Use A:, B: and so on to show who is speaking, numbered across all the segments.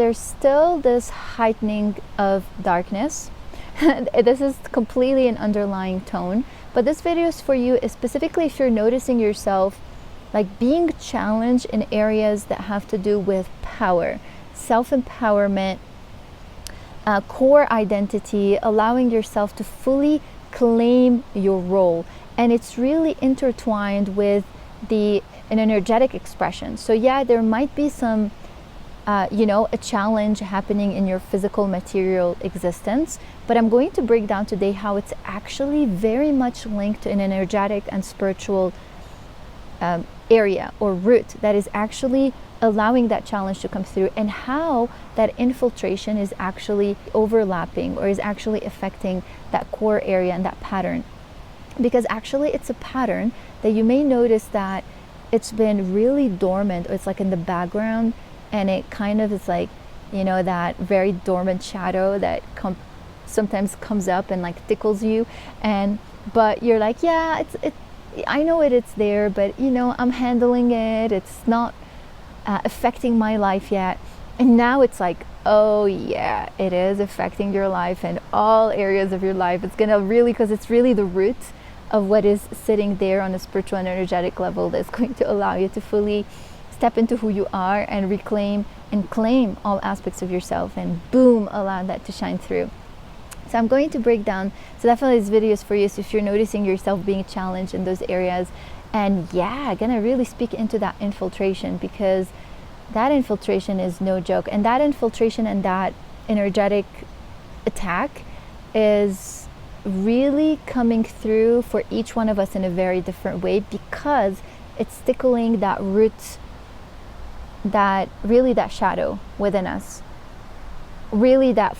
A: There's still this heightening of darkness. This is completely an underlying tone, but this video is for you specifically if you're noticing yourself like being challenged in areas that have to do with power, self-empowerment, core identity, allowing yourself to fully claim your role. And it's really intertwined with an energetic expression. So yeah, there might be some a challenge happening in your physical material existence, but I'm going to break down today how it's actually very much linked to an energetic and spiritual area or root that is actually allowing that challenge to come through, and how that infiltration is actually overlapping or is actually affecting that core area and that pattern. Because actually it's a pattern that you may notice that it's been really dormant, or it's like in the background, and it kind of is like, that very dormant shadow that sometimes comes up and like tickles you, but you're like, yeah, I know it's there, but I'm handling it, it's not affecting my life yet. And now it's like, oh yeah, it is affecting your life and all areas of your life. It's gonna really, because it's really the root of what is sitting there on a spiritual and energetic level that's going to allow you to fully step into who you are and reclaim and claim all aspects of yourself, and boom, allow that to shine through. So I'm going to break down, so definitely this video is for you. So if you're noticing yourself being challenged in those areas, and yeah, gonna really speak into that infiltration, because that infiltration is no joke. And that infiltration and that energetic attack is really coming through for each one of us in a very different way, because it's tickling that root, that shadow within us, really that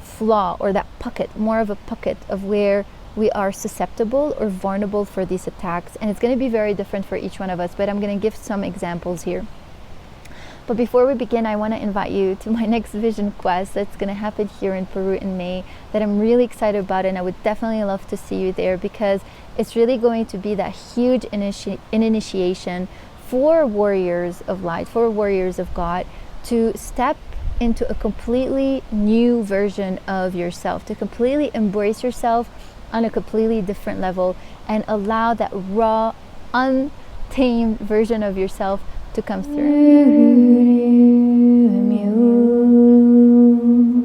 A: flaw, or that pocket, more of a pocket of where we are susceptible or vulnerable for these attacks. And it's going to be very different for each one of us, but I'm going to give some examples here. But before we begin, I want to invite you to my next vision quest that's going to happen here in Peru in May, that I'm really excited about, and I would definitely love to see you there, because it's really going to be that huge initiation for warriors of light, for warriors of God, to step into a completely new version of yourself, to completely embrace yourself on a completely different level, and allow that raw, untamed version of yourself to come through.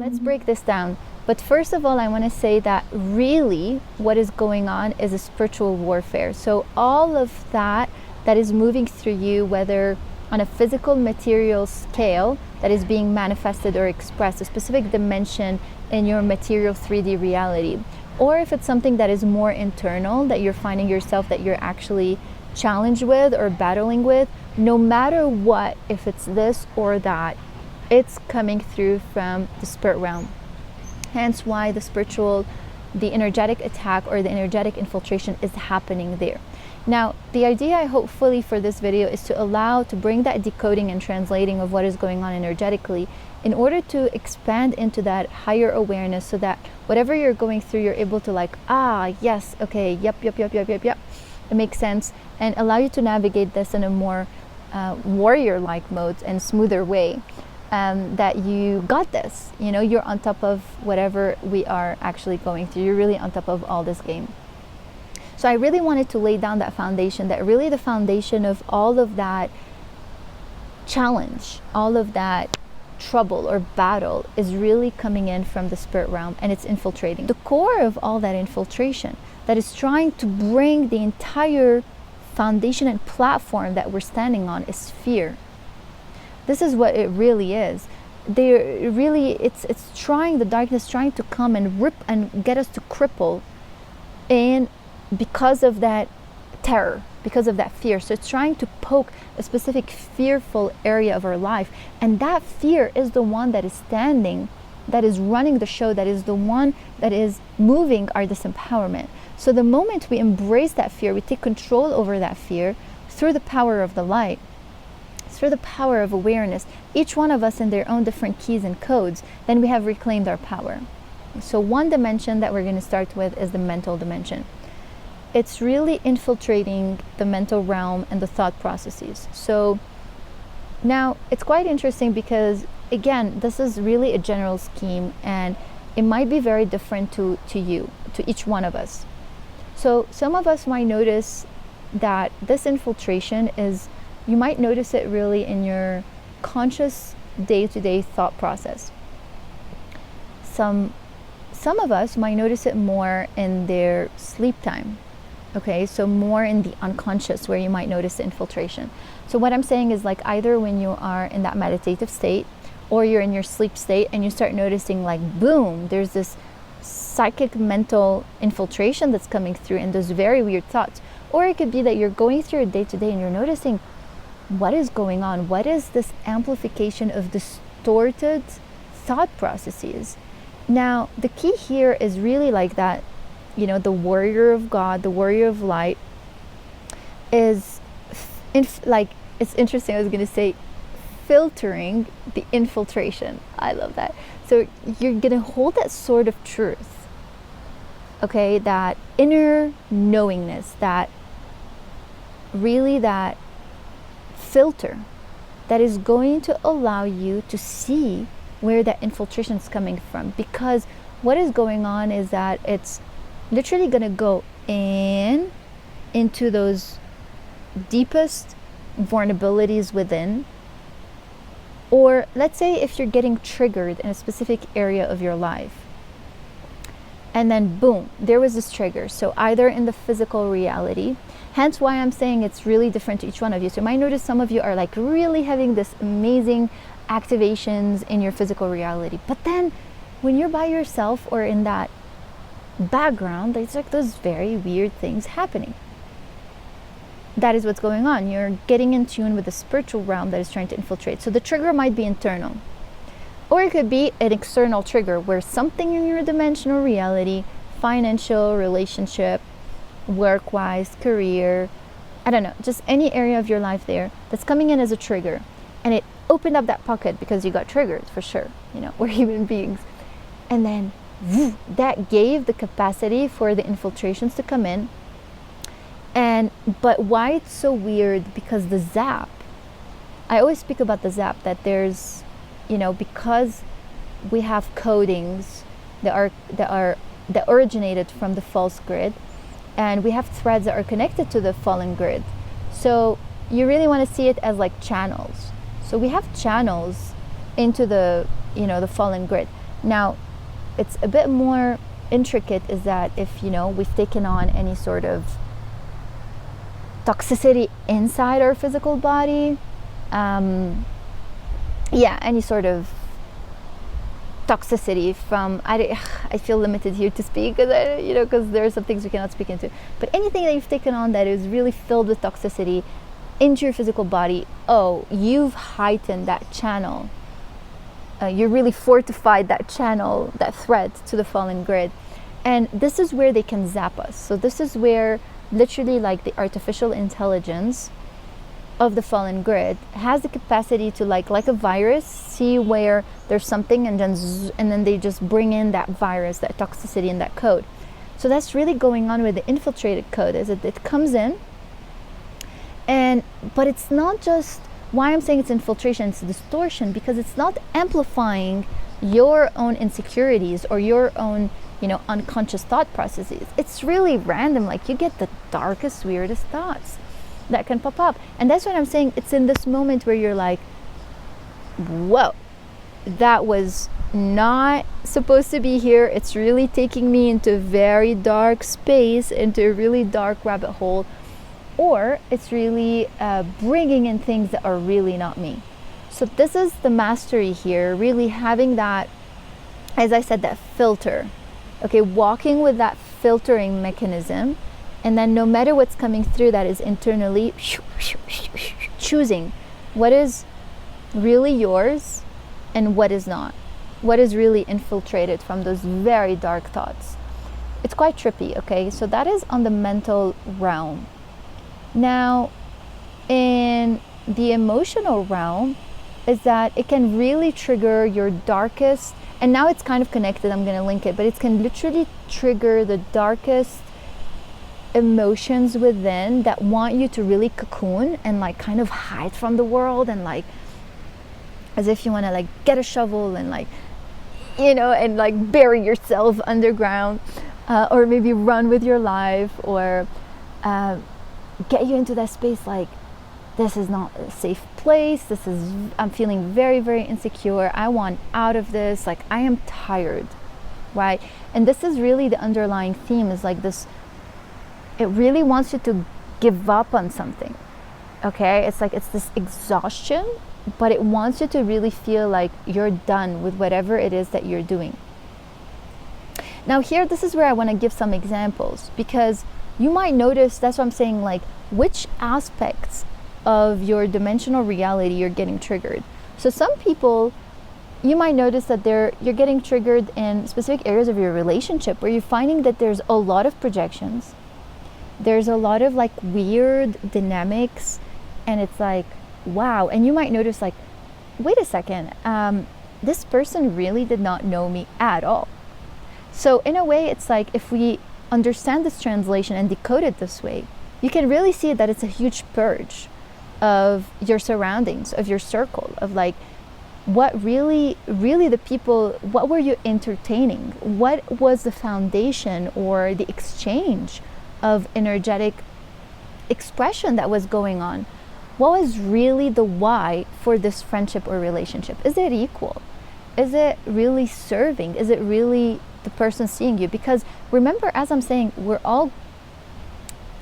A: Let's break this down. But first of all, I want to say that really what is going on is a spiritual warfare. So all of that is moving through you, whether on a physical material scale that is being manifested or expressed, a specific dimension in your material 3D reality, or if it's something that is more internal, that you're finding yourself that you're actually challenged with or battling with, no matter what, if it's this or that, it's coming through from the spirit realm. Hence why the energetic attack or the energetic infiltration is happening there. Now, the idea, hopefully, for this video is to bring that decoding and translating of what is going on energetically, in order to expand into that higher awareness, so that whatever you're going through, you're able to yes, okay, yep, it makes sense, and allow you to navigate this in a more warrior-like mode and smoother way. That you got this, you're on top of whatever we are actually going through. You're really on top of all this game. So I really wanted to lay down that foundation, that really the foundation of all of that challenge, all of that trouble or battle is really coming in from the spirit realm, and it's infiltrating. The core of all that infiltration that is trying to bring the entire foundation and platform that we're standing on is fear. This is what it really is. It's trying, the darkness trying to come and rip and get us to cripple, and because of that terror, because of that fear. So it's trying to poke a specific fearful area of our life, and that fear is the one that is standing, that is running the show, that is the one that is moving our disempowerment. So the moment we embrace that fear, we take control over that fear through the power of the light, through the power of awareness, each one of us in their own different keys and codes, then we have reclaimed our power. So one dimension that we're going to start with is the mental dimension. It's really infiltrating the mental realm and the thought processes. So now it's quite interesting, because again, this is really a general scheme, and it might be very different to you, to each one of us. So some of us might notice that this infiltration is, you might notice it really in your conscious day-to-day thought process. Some of us might notice it more in their sleep time. Okay, so more in the unconscious where you might notice the infiltration. So what I'm saying is, like, either when you are in that meditative state or you're in your sleep state and you start noticing, like, boom, there's this psychic mental infiltration that's coming through and those very weird thoughts. Or it could be that you're going through your day-to-day and you're noticing, what is going on? What is this amplification of distorted thought processes? Now, the key here is really like that, you know, the warrior of God, the warrior of light is like, it's interesting, I was going to say filtering the infiltration. I love that. So you're going to hold that sword of truth, okay, that inner knowingness, that really that filter that is going to allow you to see where that infiltration is coming from. Because what is going on is that it's literally going to go into those deepest vulnerabilities within. Or let's say if you're getting triggered in a specific area of your life, and then boom, there was this trigger. So either in the physical reality, hence why I'm saying it's really different to each one of you. So you might notice some of you are like really having this amazing activations in your physical reality, but then when you're by yourself or in that background, there's like those very weird things happening. That is what's going on. You're getting in tune with the spiritual realm that is trying to infiltrate. So the trigger might be internal, or it could be an external trigger where something in your dimensional reality, financial, relationship, work-wise, career, I don't know, just any area of your life there that's coming in as a trigger, and it opened up that pocket because you got triggered, for sure, you know, we're human beings. And then that gave the capacity for the infiltrations to come in. And but why it's so weird, because the zap, I always speak about the zap, that there's, you know, because we have codings that originated from the false grid, and we have threads that are connected to the fallen grid. So you really want to see it as like channels. So we have channels into the, you know, the fallen grid. Now it's a bit more intricate, is that if, you know, we've taken on any sort of toxicity inside our physical body, any sort of toxicity from, I feel limited here to speak because, you know, because there are some things we cannot speak into, but anything that you've taken on that is really filled with toxicity into your physical body, you've heightened that channel. You really fortified that channel, that thread to the fallen grid. And this is where they can zap us. So this is where literally like the artificial intelligence of the fallen grid has the capacity to like a virus, see where there's something, and then they just bring in that virus, that toxicity, and that code. So that's really going on with the infiltrated code, is it comes in, but it's not just, why I'm saying it's infiltration, it's distortion, because it's not amplifying your own insecurities or your own, you know, unconscious thought processes. It's really random. Like, you get the darkest, weirdest thoughts that can pop up. And that's what I'm saying. It's in this moment where you're like, whoa, that was not supposed to be here. It's really taking me into a very dark space, into a really dark rabbit hole. Or it's really bringing in things that are really not me. So this is the mastery here, really having that, as I said, that filter. Okay, walking with that filtering mechanism, and then no matter what's coming through, that is internally choosing what is really yours and what is not, what is really infiltrated from those very dark thoughts. It's quite trippy, okay? So that is on the mental realm. Now, in the emotional realm, is that it can really trigger your darkest, and now it's kind of connected, I'm going to link it, but it can literally trigger the darkest emotions within that want you to really cocoon and like kind of hide from the world and like as if you want to like get a shovel and like, you know, and like bury yourself underground, or maybe run with your life, or get you into that space like, this is not a safe place, I'm feeling very, very insecure, I want out of this, like I am tired, right? And this is really the underlying theme, is like this, it really wants you to give up on something, okay? It's like, it's this exhaustion, but it wants you to really feel like you're done with whatever it is that you're doing. Now here, this is where I want to give some examples, because you might notice, that's what I'm saying, like which aspects of your dimensional reality you're getting triggered. So some people, you might notice that you're getting triggered in specific areas of your relationship, where you're finding that there's a lot of projections, there's a lot of like weird dynamics, and it's like, wow. And you might notice like, wait a second, this person really did not know me at all. So in a way, it's like, if we understand this translation and decode it this way, you can really see that it's a huge purge of your surroundings, of your circle, of like, what really the people, what were you entertaining? What was the foundation or the exchange of energetic expression that was going on? What was really the why for this friendship or relationship? Is it equal? Is it really serving? Is it really the person seeing you? Because remember, as I'm saying, we're all,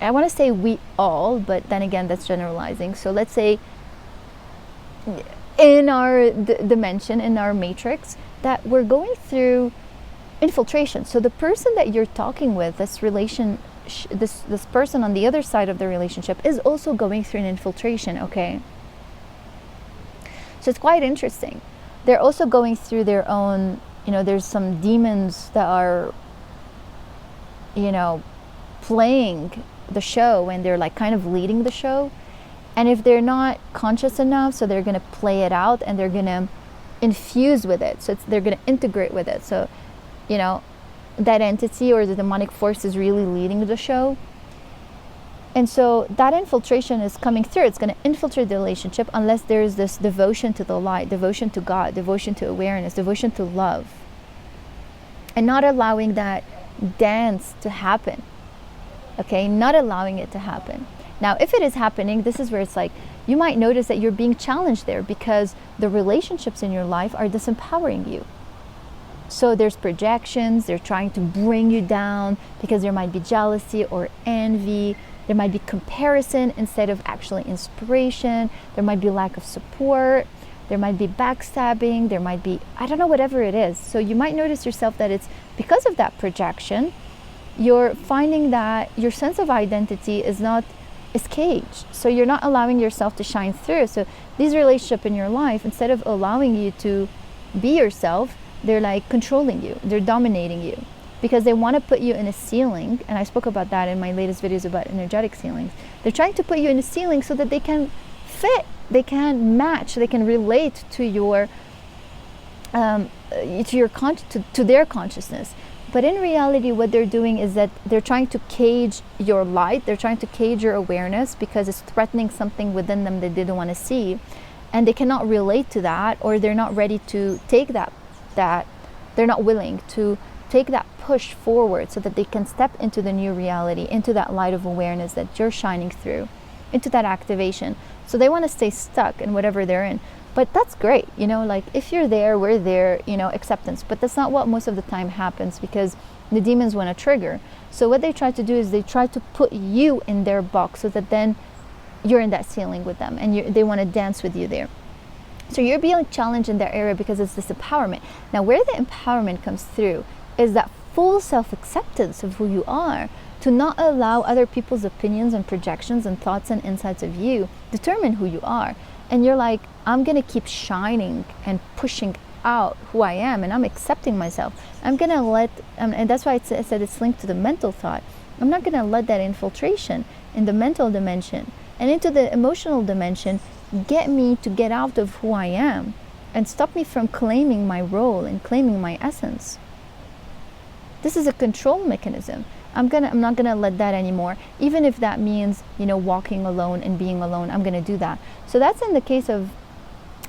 A: I want to say we all, but then again, that's generalizing. So let's say in our dimension, in our matrix, that we're going through infiltration. So the person that you're talking with, this person on the other side of the relationship, is also going through an infiltration, okay? So it's quite interesting. They're also going through their own, you know, there's some demons that are, you know, playing the show, and they're like kind of leading the show. And if they're not conscious enough, so they're going to play it out, and they're going to infuse with it. So they're going to integrate with it. So, you know, that entity or the demonic force is really leading the show. And so that infiltration is coming through. It's going to infiltrate the relationship unless there's this devotion to the light, devotion to God, devotion to awareness, devotion to love, and not allowing that dance to happen. Okay, not allowing it to happen. Now, if it is happening, this is where it's like, you might notice that you're being challenged there, because the relationships in your life are disempowering you. So there's projections, they're trying to bring you down, because there might be jealousy or envy, there might be comparison instead of actually inspiration, there might be lack of support, there might be backstabbing, there might be, I don't know, whatever it is. So you might notice yourself that it's because of that projection, you're finding that your sense of identity is caged. So you're not allowing yourself to shine through. So these relationships in your life, instead of allowing you to be yourself, they're like controlling you, they're dominating you, because they want to put you in a ceiling. And I spoke about that in my latest videos about energetic ceilings. They're trying to put you in a ceiling so that they can fit, they can match, they can relate to your to their consciousness. But in reality, what they're doing is that they're trying to cage your light, they're trying to cage your awareness, because it's threatening something within them that they don't want to see, and they cannot relate to that, or they're not ready to take that they're not willing to take that push forward, so that they can step into the new reality, into that light of awareness that you're shining through, into that activation. So they want to stay stuck in whatever they're in. But that's great, you know, like if you're there, we're there, you know, acceptance. But that's not what most of the time happens, because the demons want to trigger. So what they try to do is they try to put you in their box, so that then you're in that ceiling with them, and they want to dance with you there. So you're being challenged in that area because it's this empowerment. Now, where the empowerment comes through is that full self-acceptance of who you are, to not allow other people's opinions and projections and thoughts and insights of you determine who you are. And you're like, I'm going to keep shining and pushing out who I am, and I'm accepting myself. I'm going to let, and that's why I said it's linked to the mental thought. I'm not going to let that infiltration in the mental dimension and into the emotional dimension get me to get out of who I am and stop me from claiming my role and claiming my essence. This is a control mechanism. I'm not gonna let that anymore, even if that means, you know, walking alone and being alone. I'm gonna do that. So that's in the case of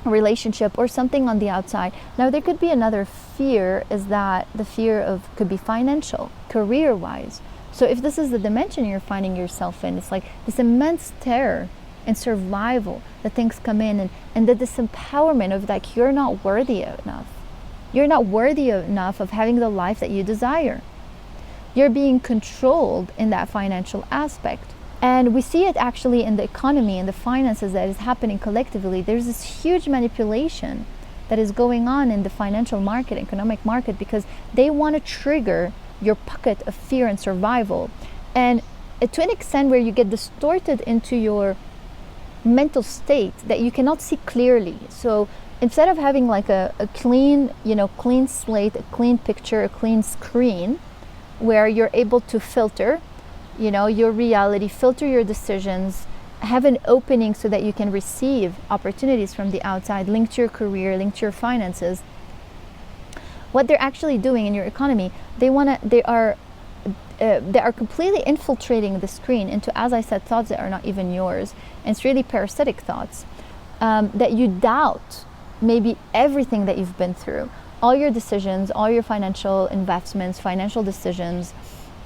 A: relationship or something on the outside. Now there could be another fear, is that the fear of, could be financial, career wise. So if this is the dimension you're finding yourself in, it's like this immense terror and survival that things come in, and the disempowerment of like, you're not worthy enough. You're not worthy enough of having the life that you desire. You're being controlled in that financial aspect. And we see it actually in the economy and the finances that is happening collectively. There's this huge manipulation that is going on in the financial market, economic market, because they want to trigger your pocket of fear and survival. And to an extent where you get distorted into your mental state that you cannot see clearly. So instead of having like a clean, clean slate, a clean picture, a clean screen, where you're able to filter your reality, filter your decisions, have an opening so that you can receive opportunities from the outside, linked to your career, linked to your finances. What they're actually doing in your economy, they are completely infiltrating the screen into, as I said, thoughts that are not even yours. And it's really parasitic thoughts, that you doubt maybe everything that you've been through, all your decisions, all your financial investments, financial decisions,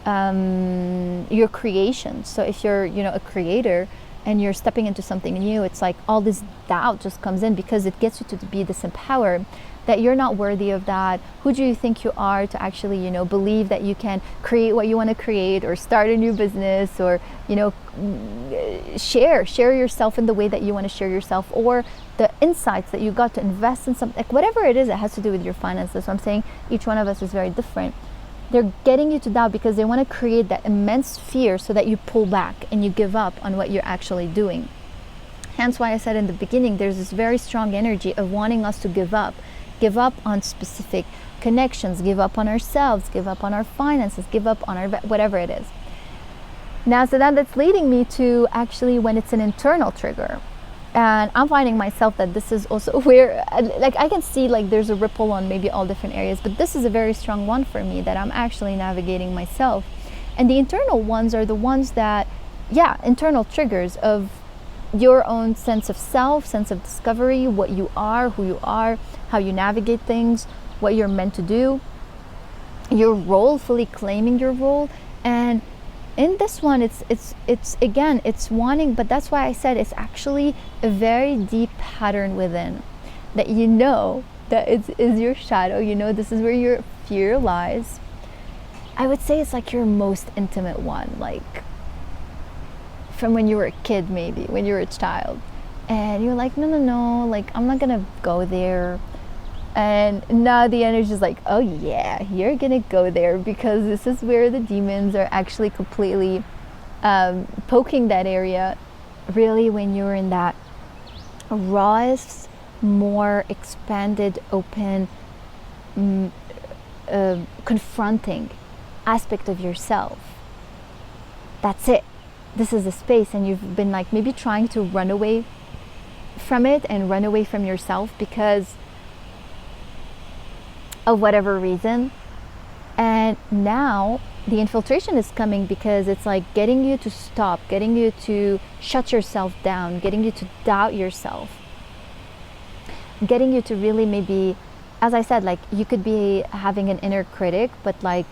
A: your creations. So if you're a creator and you're stepping into something new, it's like all this doubt just comes in, because it gets you to be disempowered, that you're not worthy of that. Who do you think you are to actually believe that you can create what you want to create, or start a new business, or share yourself in the way that you want to share yourself, or the insights that you got to invest in something, like whatever it is that has to do with your finances. So I'm saying each one of us is very different. They're getting you to doubt because they want to create that immense fear so that you pull back and you give up on what you're actually doing. Hence why I said in the beginning, there's this very strong energy of wanting us to give up on specific connections, give up on ourselves, give up on our finances, give up on our whatever it is. Now, so that's leading me to actually when it's an internal trigger. And I'm finding myself that this is also where, like, I can see like there's a ripple on maybe all different areas, but this is a very strong one for me that I'm actually navigating myself. And the internal ones are the ones that, internal triggers of your own sense of self, sense of discovery, what you are, who you are, how you navigate things, what you're meant to do, your role, fully claiming your role. And in this one, it's wanting, but that's why I said it's actually a very deep pattern within, that that is your shadow, this is where your fear lies. I would say it's like your most intimate one, like from when you were a kid, maybe when you were a child, and you're like, no, like I'm not gonna go there. And now the energy is like, oh yeah, you're gonna go there, because this is where the demons are actually completely poking that area. Really, when you're in that rawest, more expanded, open, confronting aspect of yourself. That's it. This is the space, and you've been like maybe trying to run away from it and run away from yourself because of whatever reason. And now the infiltration is coming because it's like getting you to stop, getting you to shut yourself down, getting you to doubt yourself, getting you to really maybe, as I said, like you could be having an inner critic, but like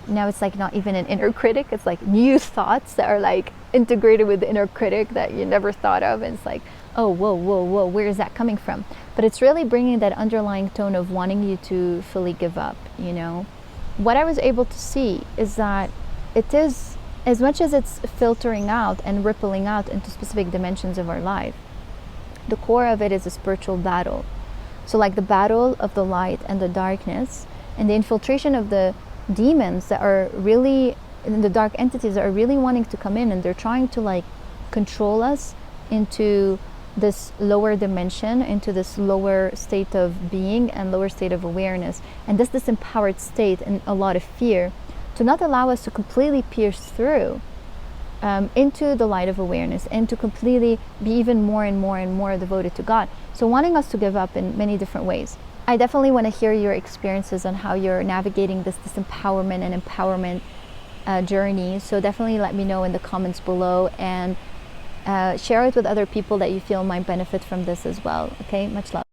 A: now it's like not even an inner critic, it's like new thoughts that are like integrated with the inner critic that you never thought of. And it's like, oh, whoa, where is that coming from? But it's really bringing that underlying tone of wanting you to fully give up, What I was able to see is that it is, as much as it's filtering out and rippling out into specific dimensions of our life, the core of it is a spiritual battle. So like the battle of the light and the darkness, and the infiltration of the demons that are really, the dark entities that are really wanting to come in, and they're trying to like control us into this lower dimension, into this lower state of being and lower state of awareness, and this disempowered state and a lot of fear, to not allow us to completely pierce through into the light of awareness, and to completely be even more and more and more devoted to God. So wanting us to give up in many different ways. I definitely want to hear your experiences on how you're navigating this disempowerment and empowerment journey. So definitely let me know in the comments below, and share it with other people that you feel might benefit from this as well. Okay, much love.